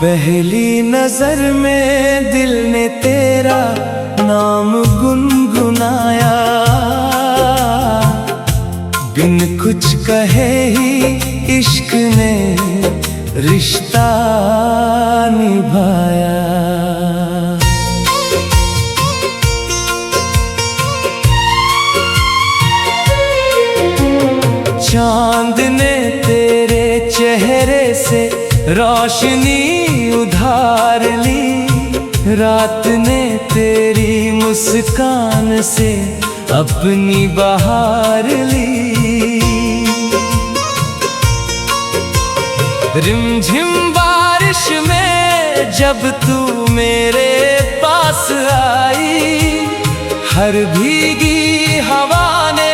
पहली नजर में दिल ने तेरा नाम गुनगुनाया, बिन कुछ कहे ही इश्क ने रिश्ता निभाया। चांद ने तेरे चेहरे से रोशनी उधार ली, रात ने तेरी मुस्कान से अपनी बहार ली। रिमझिम बारिश में जब तू मेरे पास आई, हर भीगी हवा ने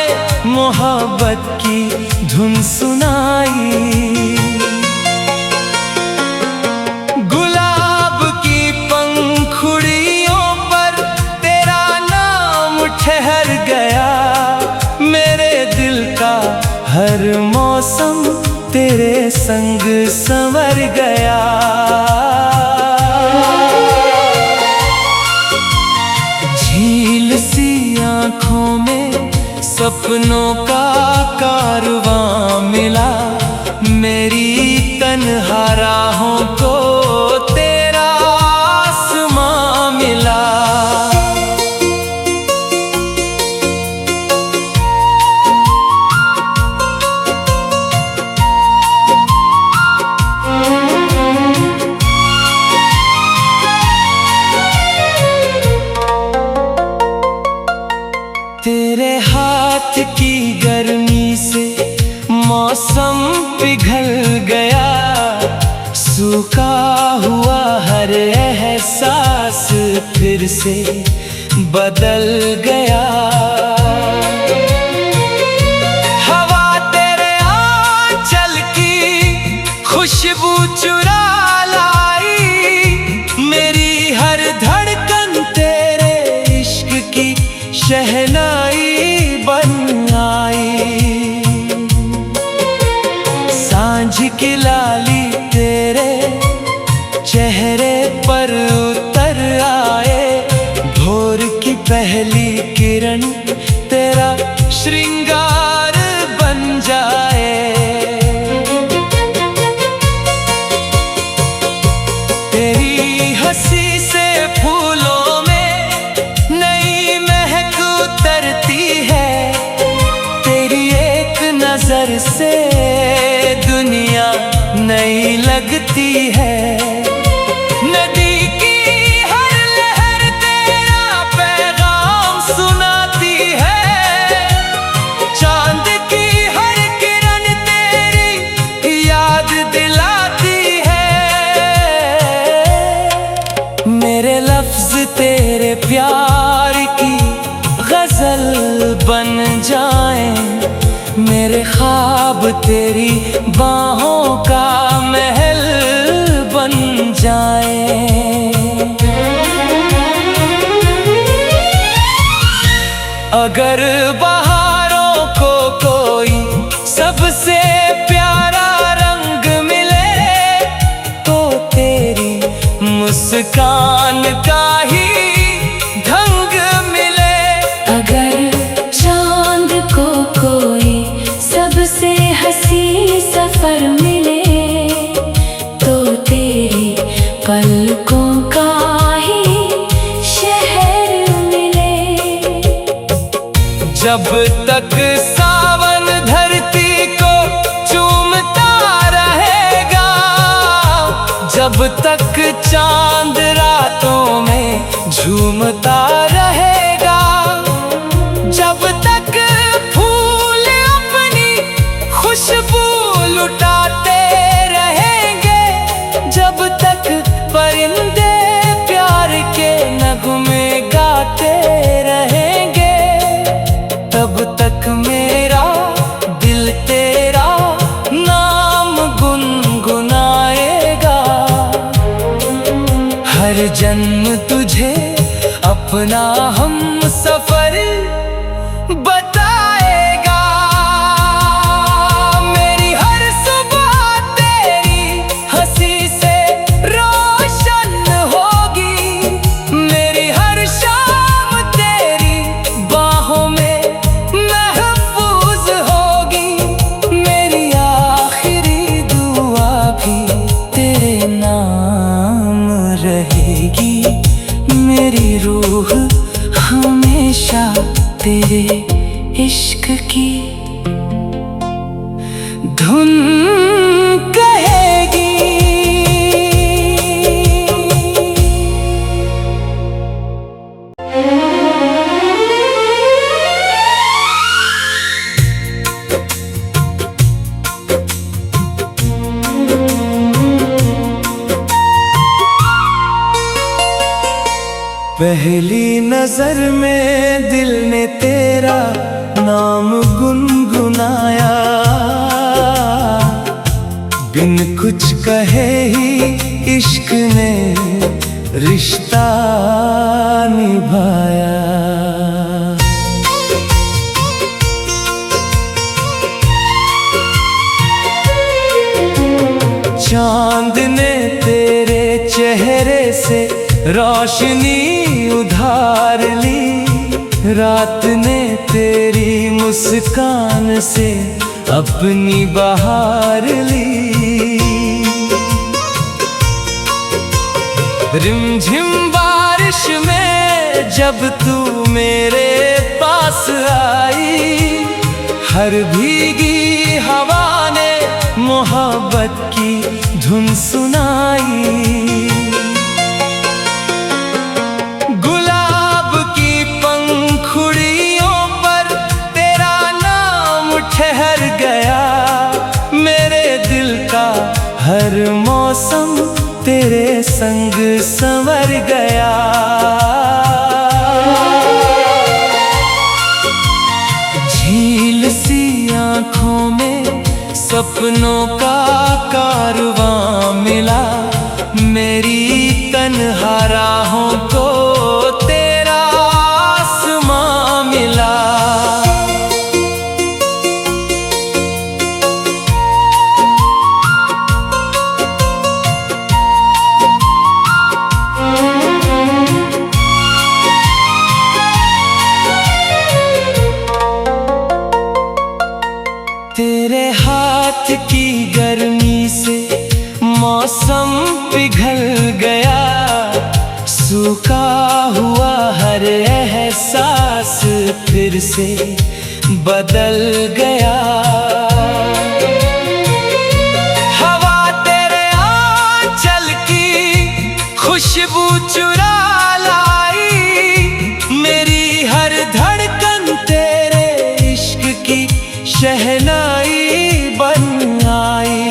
मोहब्बत की धुन सुनाई। गुलाब की पंखुड़ियों पर तेरा नाम ठहर गया, मेरे दिल का हर मौसम तेरे संग संवर गया। झील सी आँखों में सपनों का कारवां मिला, मेरी तन्हा राहों को तेरा आसमां मिला। तेरे हाथ की गर्मी से मौसम पिघल गया, सूखा हुआ हर एहसास फिर से बदल गया। हवा तेरे आंचल की खुशबू चुरा लाई, मेरी हर धड़कन तेरे इश्क की शहनाई बन आई। सांझ की लाली तेरे चेहरे पर उतर आए, भोर की पहली किरण तेरा श्रृंगार बन जाए। तेरी हंसी से फूलों में नई महक उतरती है, तेरी एक नजर से दुनिया नई लगती है। नदी की हर लहर तेरा पैगाम सुनाती है, चांद की हर किरण तेरी याद दिलाती है। मेरे लफ्ज तेरे प्यार की गजल बन जाएं, मेरे ख्वाब तेरी बाहों का महल बन जाए। अगर बहारों को कोई सबसे प्यारा रंग मिले, तो तेरी मुस्कान का ही ढंग मिले। अगर चांद को कोई सबसे हंसी सफर मिले, तो तेरी पलकों का ही शहर मिले। जब तक सावन धरती को चूमता रहेगा, जब तक चांद रातों में झूमता रहेगा, जब तक फूल अपनी खुशबू लुटाते रहेंगे, जब तक परिंदे प्यार के नगमे गाते रहेंगे, तब तक मेरा दिल तेरा नाम गुनगुनाएगा। हर जन्म तुझे अपना हम सफर बताएगा। मेरी हर सुबह तेरी हंसी से रो रहेगी मेरी रूह हमेशा तेरे इश्क की धुन कहेगी। पहली नजर में दिल ने तेरा नाम गुनगुनाया, बिन कुछ कहे ही इश्क ने रिश्ता निभाया। चांद ने तेरे चेहरे से रोशनी उधार ली, रात ने तेरी मुस्कान से अपनी बहार ली। रिमझिम बारिश में जब तू मेरे पास आई, हर भीगी हवा ने मोहब्बत की धुन सुनाई। गुलाब की पंखुड़ियों पर तेरा नाम ठहर गया, मेरे दिल का हर मौसम तेरे संग संवर गया। झील सी आँखों में सपनों का कारवां मिला, मेरी तन्हा राहों को तेरा आसमां मिला। तेरे हाथ की गर्मी से मौसम पिघल गया, सूखा हुआ हर एहसास फिर से बदल गया। हवा तेरे आंचल की खुशबू चुरा लाई, मेरी हर धड़कन तेरे इश्क की शहनाई बन आई।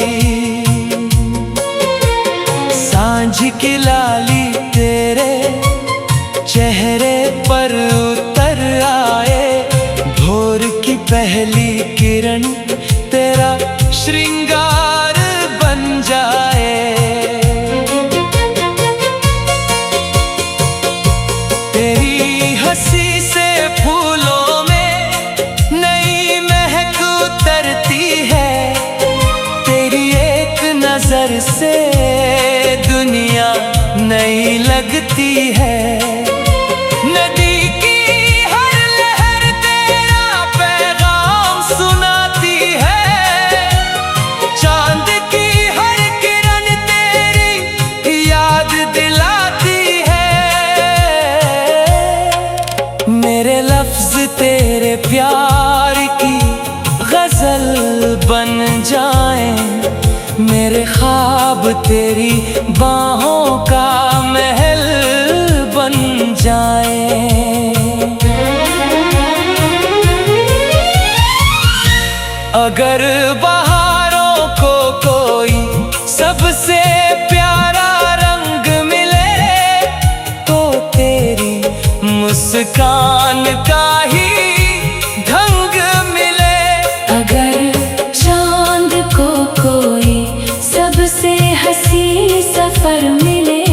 सांझ की लाली तेरे चेहरे पर उतर आए, भोर की पहली किरण तेरा श्रृंगार बन जाए। तेरी हंसी से फूलों में नई महक उतरती है, तेरी एक नजर से दुनिया नई लगती है। नदी की हर लहर तेरा पैगाम सुनाती है, चांद की हर किरण तेरी याद दिलाती है। मेरे लफ्ज तेरे प्यार की गजल बन जाएं, मेरे ख्वाब तेरी बाहों का महल बन जाए। अगर बहारों को कोई सबसे प्यारा रंग मिले, तो तेरी मुस्कान का ही ढंग मिले। अगर चांद को कोई सबसे हंसी सफर मिले,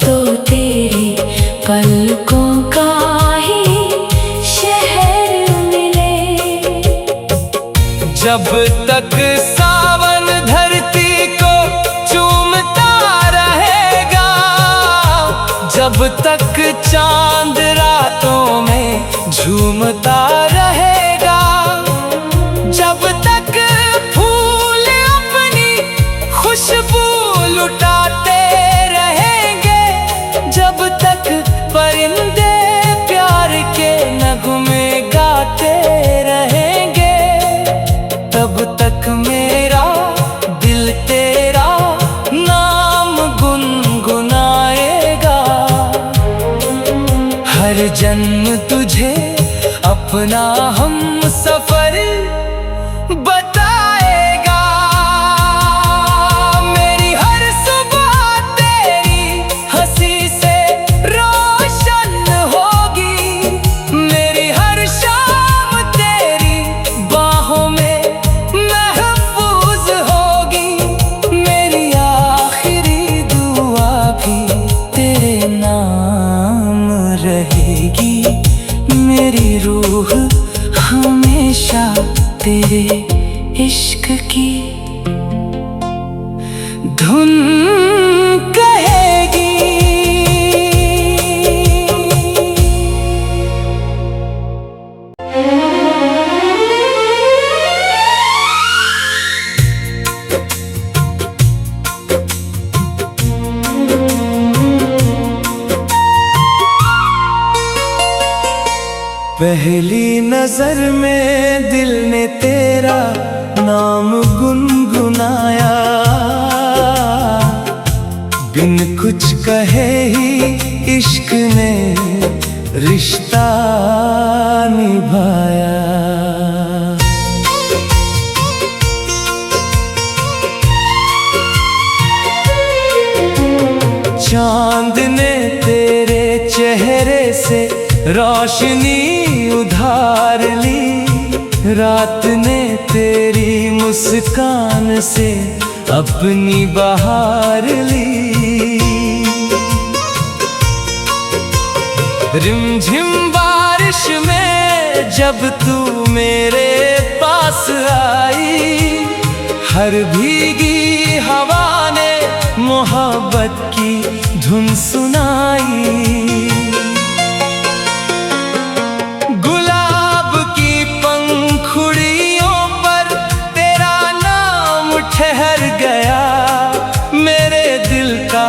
तो तेरी पलकों का ही शहर मिले। जब तक सावन धरती को चूमता रहेगा, जब तक चांद रातों में झूमता रहेगा, जब तक फूल अपनी खुशबू लुटाते रहे, जन्म तुझे अपना हम सफर बताएगा। मेरी हर सुबह तेरी हंसी से रोशन होगी, मेरी हर शाम तेरी बाहों में महफूज होगी, मेरी आखिरी दुआ भी तेरे नाम रहेगी, मेरी रूह हमेशा तेरे इश्क की धुन कहेगी। पहली नजर में दिल ने तेरा नाम गुनगुनाया, बिन कुछ कहे ही इश्क ने रिश्ता निभाया। चांद ने तेरे चेहरे से रोशनी उधार ली, रात ने तेरी मुस्कान से अपनी बहार ली। रिमझिम बारिश में जब तू मेरे पास आई, हर भीगी हवा ने मोहब्बत की धुन सुनाई। ठहर गया मेरे दिल का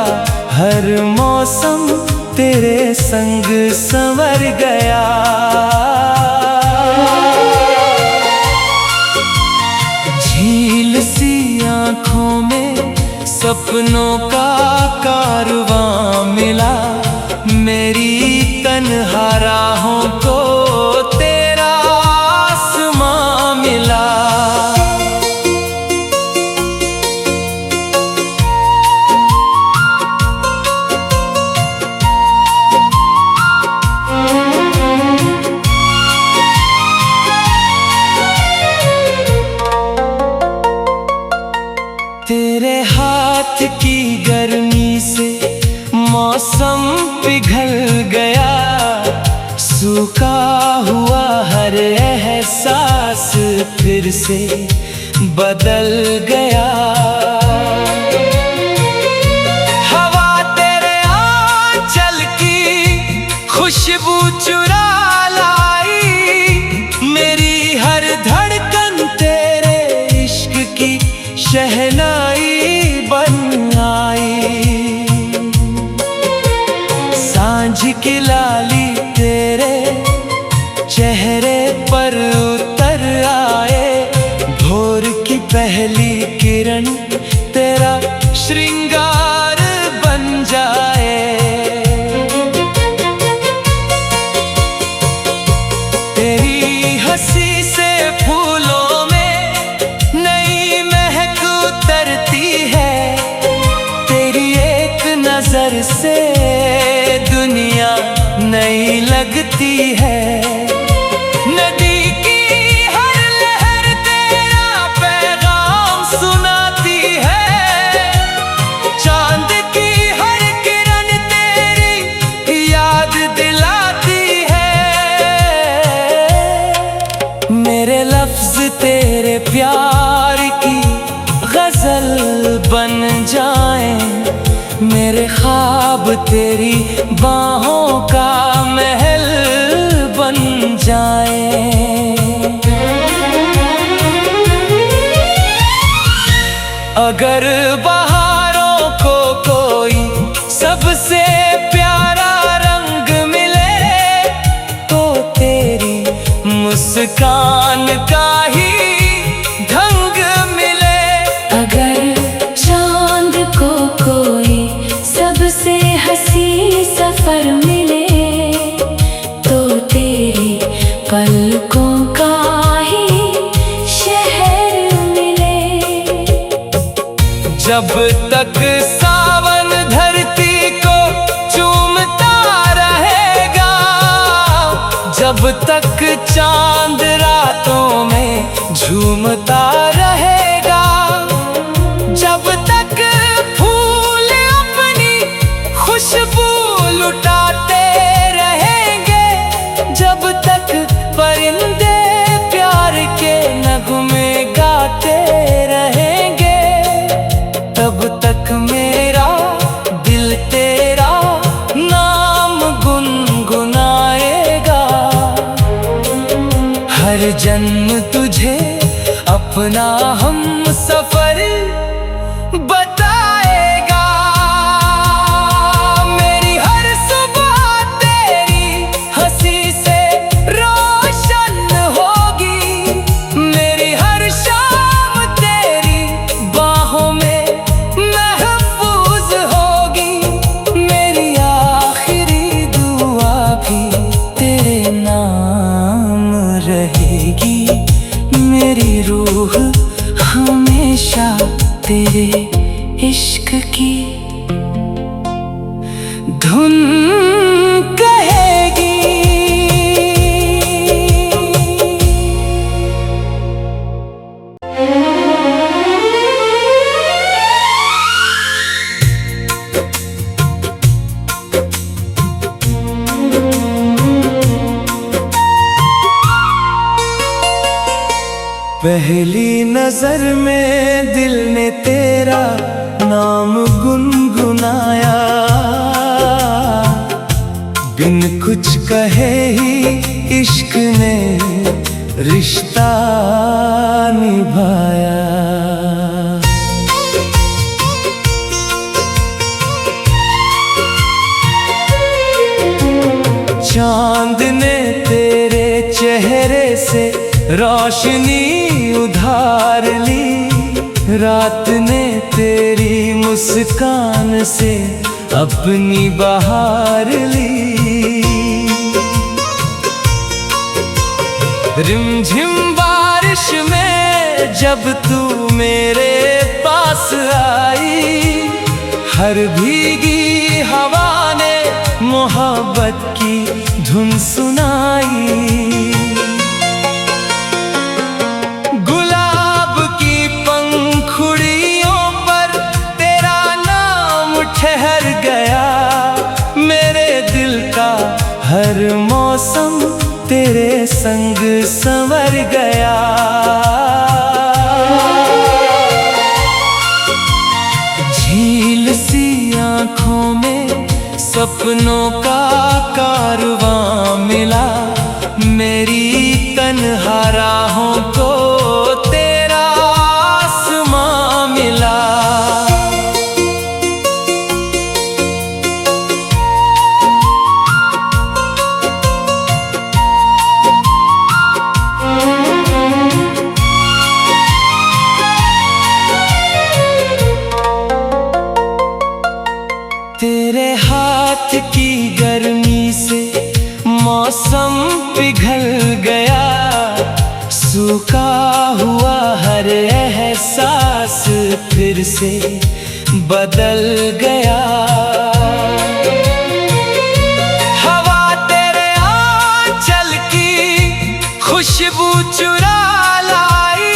हर मौसम तेरे संग संवर गया। झील सी आँखों में सपनों का कारवां मिला, मेरी तन्हा राहों को तेरा आसमां मिला। तेरे हाथ की गर्मी से मौसम पिघल गया, सूखा हुआ हर एहसास फिर से बदल गया। हवा तेरे आंचल की खुशबू चुरा लाई, मेरी हर धड़कन तेरे इश्क की शहनाई बन आई। सांझ की लाली तेरे चेहरे पर उतर आए, भोर की पहली किरण तेरा श्रृंगार बन जाए। तेरी हंसी से फूलों में नई महक उतरती है, तेरी एक नजर से दुनिया नई लगती है। नदी की हर लहर तेरा पैगाम सुनाती है, चांद की हर किरण तेरी याद दिलाती है। मेरे लफ्ज तेरे प्यार की गजल बन जाएं, मेरे ख्वाब तेरी बाहों का महल बन जाए। अगर बहारों को कोई सबसे प्यारा रंग मिले, तो तेरी मुस्कान का ही ढंग मिले। अगर चांद को कोई सबसे हंसी सफर मिले, जब तक सावन धरती को चूमता रहेगा, जब तक चांद रातों में झूमता रहेगा, जब तक फूल अपनी खुशबू लुटाते रहेंगे, जब तक परिंदे प्यार के नगमे गाते रहेंगे, तब तक मेरा दिल तेरा नाम गुनगुनाएगा। हर जन्म तुझे अपना हम सफर बताएगा। मेरी हर सुबह तेरी हंसी से रोशन होगी, मेरी हर शाम तेरी बाहों में महफूज होगी, मेरी आखिरी दुआ भी तेरे नाम रहेगी, मेरी रूह हमेशा तेरे इश्क की धुन कहेगी। पहली नजर में दिल ने तेरा नाम गुनगुनाया, बिन कुछ कहे ही इश्क ने रिश्ता निभाया। चांद ने तेरे चेहरे से रोशनी उधार ली, रात ने तेरी मुस्कान से अपनी बहार ली। रिमझिम बारिश में जब तू मेरे पास आई, हर भीगी हवा ने मोहब्बत की धुन सुनाई। ठहर गया मेरे दिल का हर मौसम तेरे संग संवर गया। झील सी आँखों में सपनों का कारवां मिला, मेरी तन्हा राहों को तेरा आसमां मिला। तेरे हाथ की गर्मी से मौसम पिघल गया, सूखा हुआ हर एहसास फिर से बदल गया। हवा तेरे आंचल की खुशबू चुरा लाई,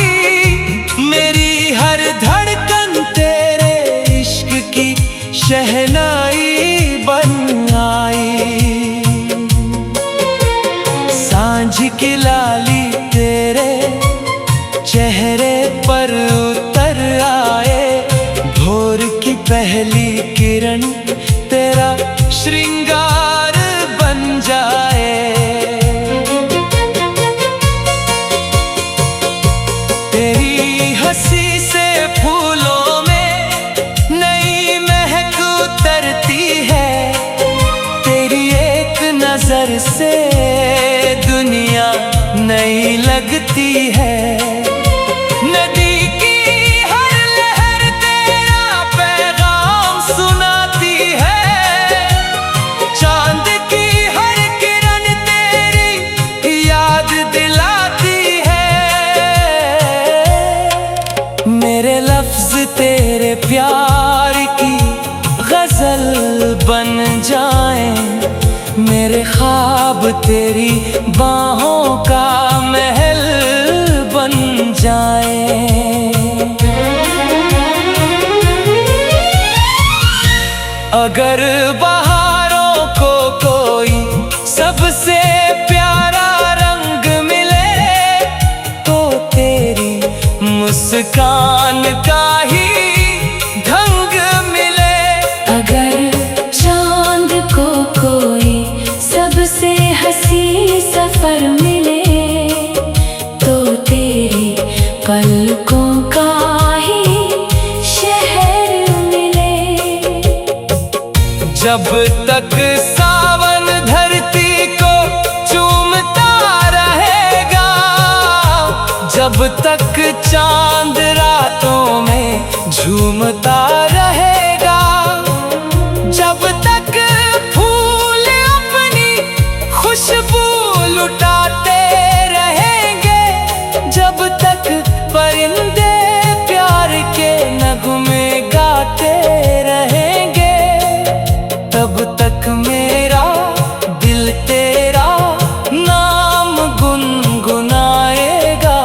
मेरी हर धड़कन तेरे इश्क की शहनाई बन आई। सांझ की लाली तेरे चेहरे पर उतर आए, भोर की पहली किरण तेरा श्रृंगार बन जाए। तेरी हंसी से फूलों में नई महक उतरती है, तेरी एक नजर से दुनिया नई लगती है। नदी की हर लहर तेरा पैगाम सुनाती है, तेरी बाहों का महल बन जाए। अगर बहारों को कोई सबसे प्यारा रंग मिले तो तेरी मुस्कान का ही ढंग मिले। अगर चांद को कोई सबसे हंसी सफर मिले तो तेरी पलकों का ही शहर मिले। जब तक सावन धरती को चूमता रहेगा, जब तक चांद रातों में झूमता रहेगा, जब तक फूल अपनी खुशबू लुटाते रहेंगे, जब तक परिंदे प्यार के नगमे गाते रहेंगे, तब तक मेरा दिल तेरा नाम गुनगुनाएगा।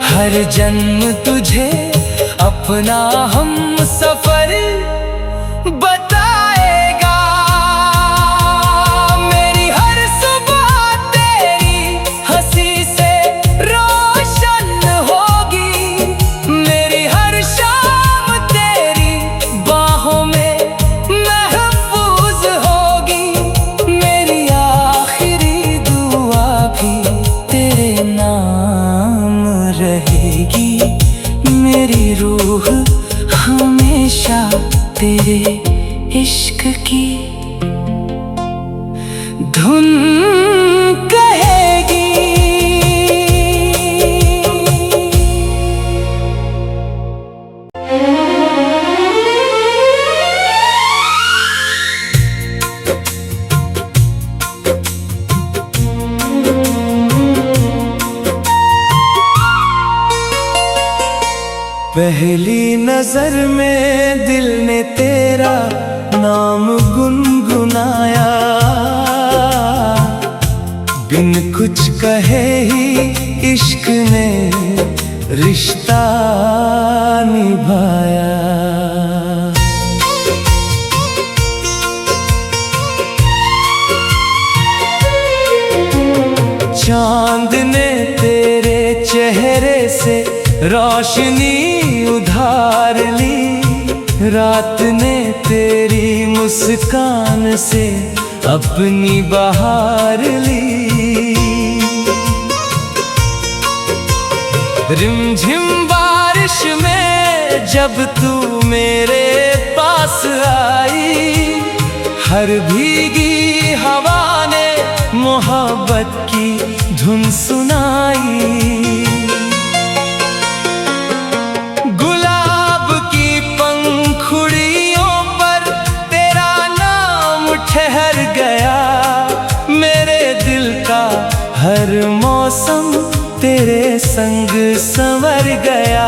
हर जन्म तुझे अपना हम सफर बताएगा। मेरी हर सुबह तेरी हंसी से रोशन होगी, मेरी हर शाम तेरी बाहों में महफूज होगी, मेरी आखिरी दुआ भी तेरे नाम रहेगी। मेरी रूह हमेशा तेरे इश्क की धुन कहेगी। पहली नजर में दिल ने तेरा नाम गुनगुनाया, बिन कुछ कहे ही इश्क ने रिश्ता निभाया। चांद ने तेरे चेहरे से रोशनी उधार ली, रात ने तेरी मुस्कान से अपनी बहार ली। रिमझिम बारिश में जब तू मेरे पास आई, हर भीगी हवा ने मोहब्बत की धुन सुनाई। ठहर गया मेरे दिल का हर मौसम तेरे संग संवर गया।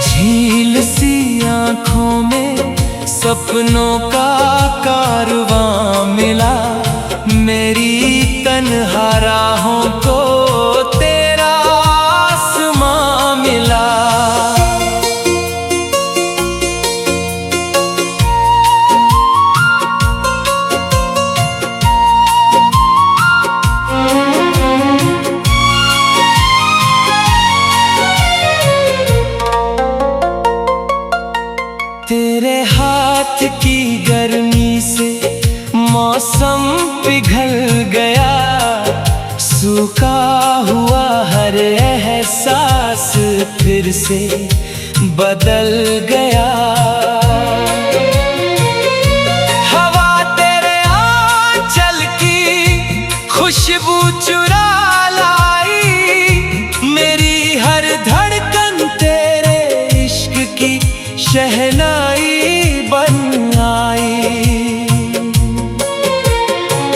झील सी आँखों में सपनों का कारवां मिला, मेरी तन्हा राहों को तेरा आसमां मिला। तेरे हाथ की गर्मी से मौसम पिघल गया, सूखा हुआ हर एहसास फिर से बदल गया। हवा तेरे आंचल की खुशबू चुरा लाई, मेरी हर धड़कन तेरे इश्क की शहनाई बन आई।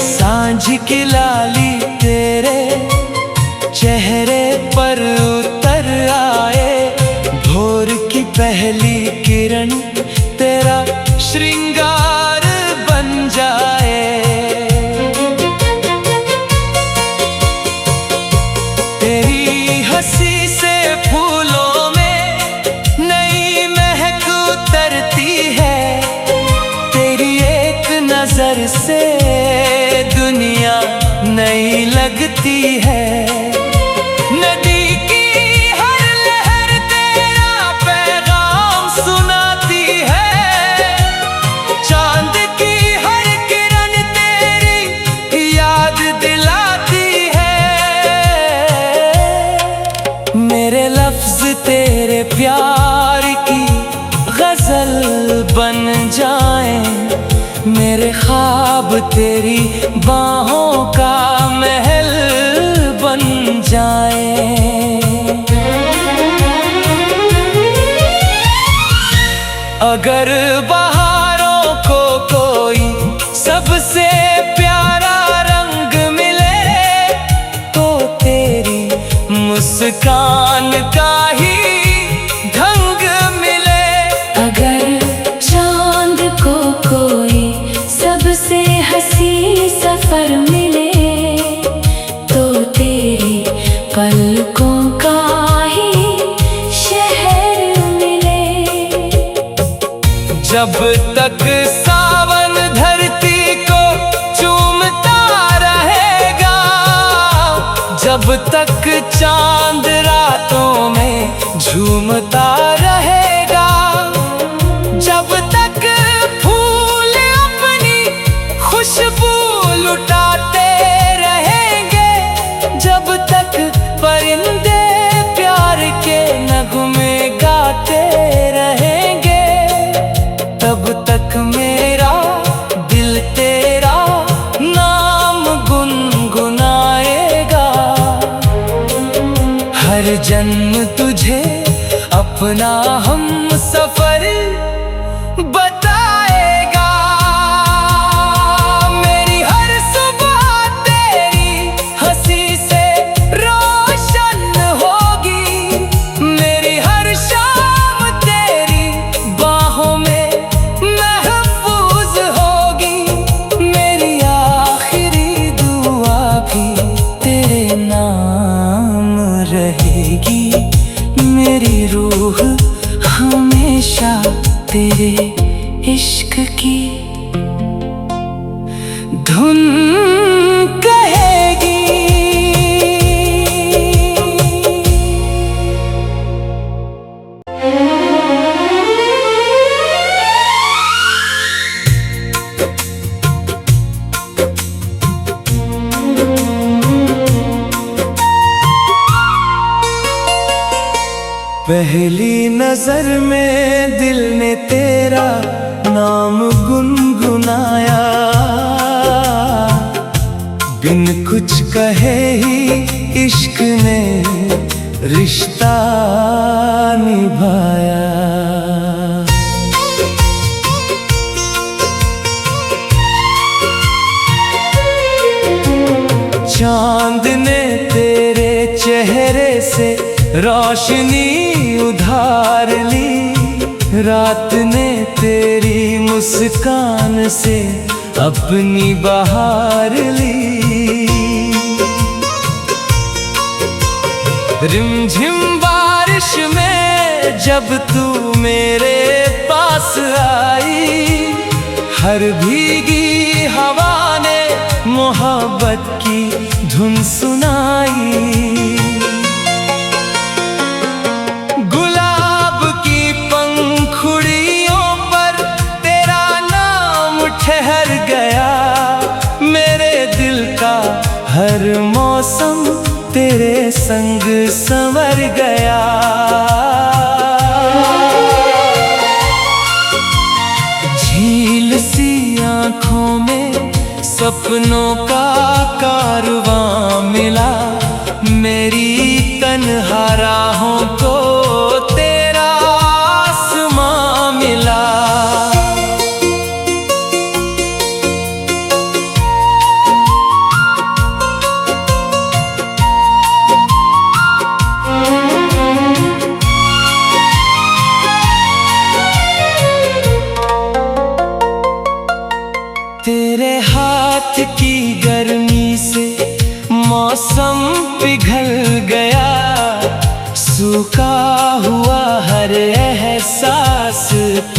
सांझ की लाली तेरे चेहरे पर उतर आए, भोर की पहली किरण तेरा श्रृंगार बन जाए। तेरी हंसी से फूलों में नई महक उतरती है। तेरी एक नजर से दुनिया नई लगती है। नदी की हर लहर तेरा पैगाम सुनाती है। चांद की हर किरण तेरी याद दिलाती है। मेरे लफ्ज तेरे प्यार की गजल बन जाएं। मेरे ख्वाब तेरी बाहों का महल बन जाए। अगर बहारों को कोई सबसे प्यारा रंग मिले तो तेरी मुस्कान का ही ढंग मिले। अगर चांद को कोई सबसे हंसी सफर मिले तो तेरी पलकों का ही शहर मिले। जब तक सावन धरती को चूमता रहेगा, जब तक चांद रातों में झूमता रहेगा, जब तक फूल अपनी खुशबू लुटाते रहेंगे, जब तक परिंदे प्यार के नगमे गाते रहेंगे, तब तक मेरा दिल तेरा नाम गुनगुनाएगा। हर जन्म तुझे अपना हम सफर बताएगा। मेरी हर सुबह तेरी हंसी से रोशन होगी। मेरी हर शाम तेरी बाहों में महफूज होगी। मेरी आखिरी दुआ भी तेरे नाम रहेगी। मेरी रूह हमेशा तेरे इश्क की धुन कहेगी। पहली नजर में दिल ने तेरा नाम गुनगुनाया। बिन कुछ कहे ही इश्क ने रिश्ता निभाया। चांद ने तेरे चेहरे से रोशनी उधार ली। रात ने तेरी मुस्कान से अपनी बहार ली। रिमझिम बारिश में जब तू मेरे पास आई, हर भीगी हवा ने मोहब्बत की धुन सुनाई। गुलाब की पंखुड़ियों पर तेरा नाम ठहर गया। मेरे दिल का हर मौसम तेरे संग संवर गया। झील सी आँखों में सपनों का कारवां मिला। मेरी तन्हा राहों को तेरा आसमां मिला।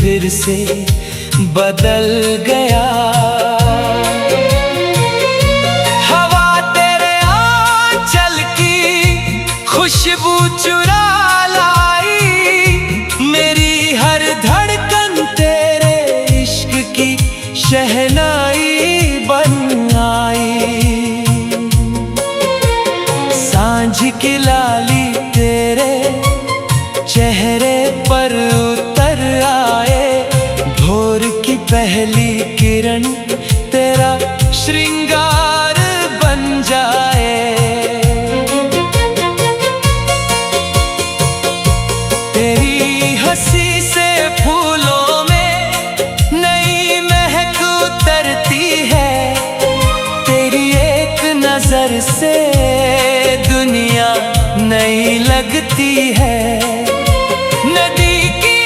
फिर से बदल गया। हवा तेरे आंचल की खुशबू चुरा लाई, मेरी हर धड़कन तेरे इश्क की शहनाई बन आई। सांझ की लाली तेरे चेहरे पर उतर आए, भोर की पहली किरण तेरा श्रृंगार बन जाए। तेरी हंसी से फूलों में नई महक उतरती है, तेरी एक नजर से दुनिया नई लगती है। नदी की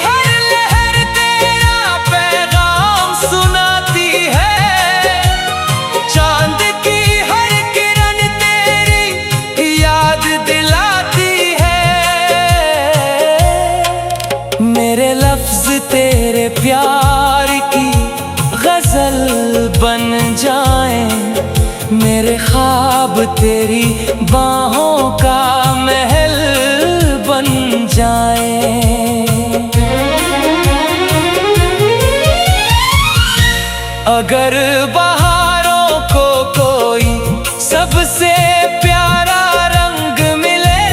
हर लहर तेरा पैगाम सुनाती है, चांद की हर किरण तेरी याद दिलाती है। मेरे लफ्ज तेरे प्यार की गजल बन जाएं, मेरे ख्वाब तेरी बाहों का महल बन जाए। अगर बहारों को कोई सबसे प्यारा रंग मिले,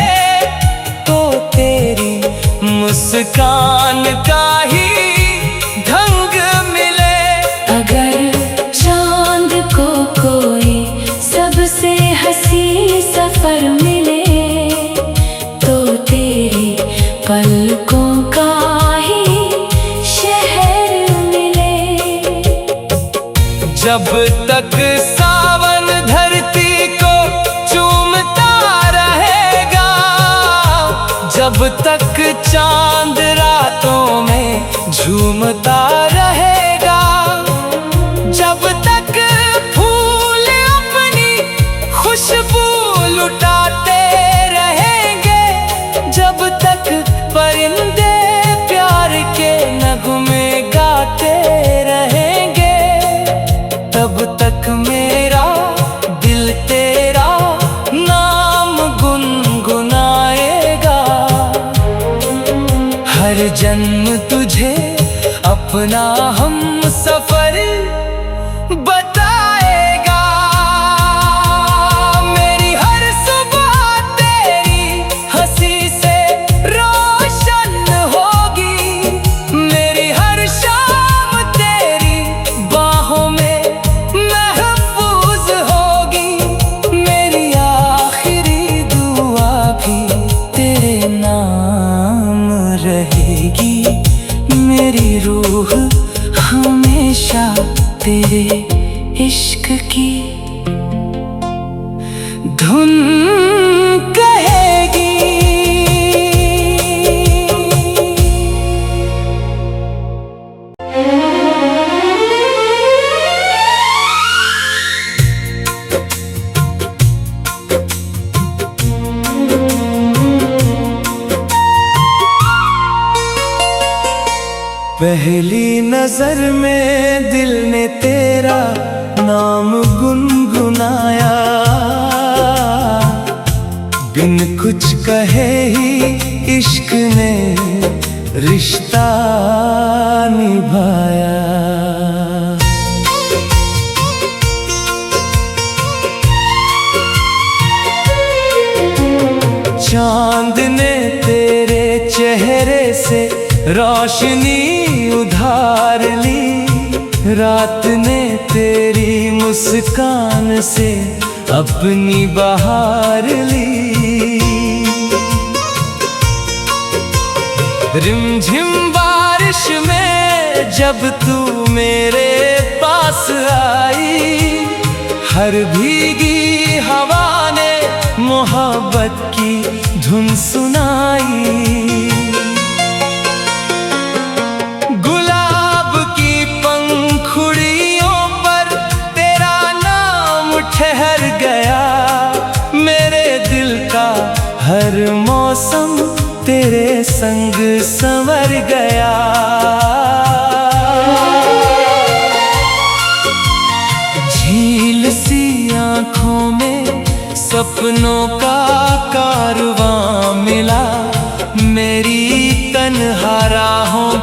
तो तेरी मुस्कान का ही ढंग मिले। अगर चांद को कोई सबसे हंसी सफर मिले, तो तेरी पलकों का ही शहर मिले। जब तक सावन धरती को चूमता रहेगा, जब तक चांद रातों में झूमता रहेगा, जब तक फूल अपनी खुशबू लुटाते रहेंगे, जब तक परिंदे प्यार के नगमे गाते रहेंगे, तब तक मेरा दिल तेरा नाम गुनगुनाएगा। हर जन्म तुझे अपना हम सफर बताएगा। मेरी हर सुबह तेरी हंसी से रोशन होगी, मेरी हर शाम तेरी बाहों में महफूज होगी। मेरी आखिरी दुआ भी तेरे नाम रहेगी, मेरी रूह हमेशा तेरे इश्क की धुन कहेगी। पहली नजर में दिल ने तेरा नाम गुनगुनाया, बिन कुछ कहे ही इश्क ने रिश्ता निभाया। चांद ने तेरे चेहरे से रोशनी उधार ली, रात ने तेरी मुस्कान से अपनी बहार ली। रिमझिम बारिश में जब तू मेरे पास आई, हर भीगी हवा ने मोहब्बत की धुन सुनाई। गुलाब की पंखुड़ियों पर तेरा नाम ठहर गया, मेरे दिल का हर मौसम तेरे संग संवर गया। सपनों का कारवां मिला मेरी तन्हा राहों